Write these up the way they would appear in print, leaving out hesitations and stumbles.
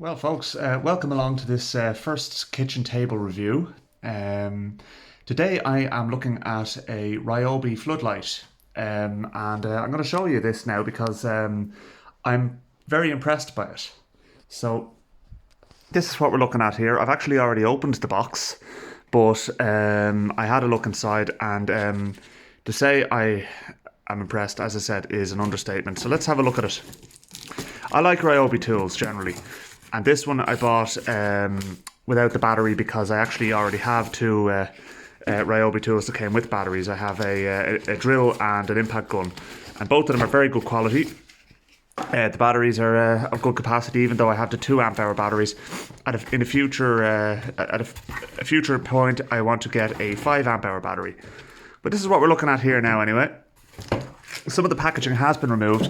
Well, folks, welcome along to this first kitchen table review. Today I am looking at a Ryobi floodlight, and I'm going to show you this now because I'm very impressed by it. So this is what we're looking at here. I've actually already opened the box, but I had a look inside, and to say I am impressed, as I said, is an understatement. So let's have a look at it. I like Ryobi tools generally. And this one I bought without the battery because I actually already have two Ryobi tools that came with batteries. I have a drill and an impact gun, and both of them are very good quality. The batteries are of good capacity, even though I have the 2 amp-hour batteries. In a future point, I want to get a 5 amp-hour battery. But this is what we're looking at here now anyway. Some of the packaging has been removed.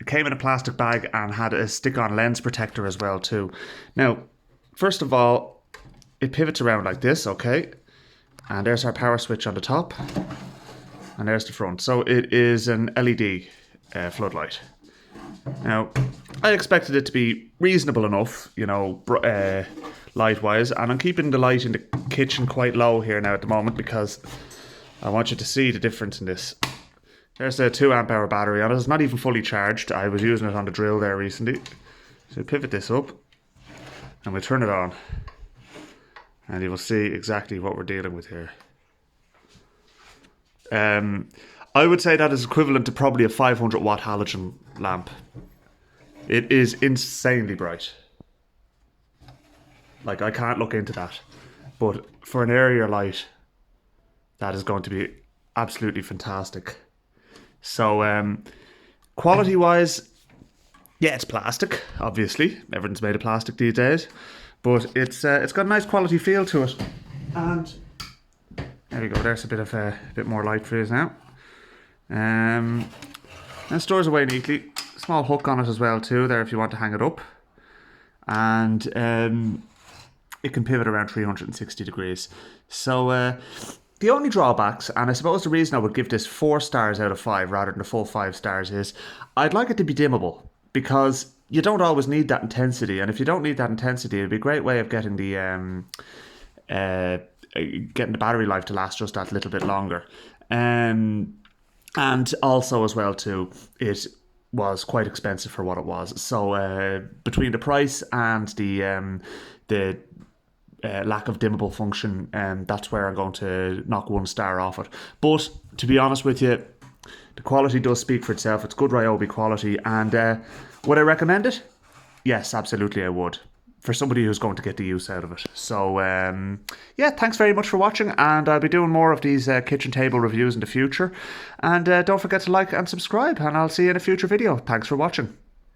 It came in a plastic bag and had a stick-on lens protector as well too. Now, first of all, it pivots around like this, okay? And there's our power switch on the top. And there's the front. So it is an LED floodlight. Now, I expected it to be reasonable enough, you know, light-wise. And I'm keeping the light in the kitchen quite low here now at the moment because I want you to see the difference in this. There's a 2 amp-hour battery on it. It's not even fully charged. I was using it on the drill there recently. So pivot this up and we turn it on. And you will see exactly what we're dealing with here. I would say that is equivalent to probably a 500 watt halogen lamp. It is insanely bright. Like, I can't look into that. But for an area light, that is going to be absolutely fantastic. So, quality-wise, yeah, it's plastic, obviously. Everything's made of plastic these days. But it's got a nice quality feel to it. And there we go, there's a bit more light for you now. And it stores away neatly. Small hook on it as well too, there if you want to hang it up. And it can pivot around 360 degrees. So, the only drawbacks, and I suppose the reason I would give this 4 stars out of 5 rather than the full 5 stars, is I'd like it to be dimmable, because you don't always need that intensity, and if you don't need that intensity, it'd be a great way of getting the battery life to last just that little bit longer. And also as well too, it was quite expensive for what it was. So between the price and the lack of dimmable function, that's where I'm going to knock 1 star off it. But to be honest with you, the quality does speak for itself. It's good Ryobi quality, and would I recommend it? Yes, absolutely I would, for somebody who's going to get the use out of it. So yeah, thanks very much for watching, and I'll be doing more of these kitchen table reviews in the future. And don't forget to like and subscribe, and I'll see you in a future video. Thanks for watching.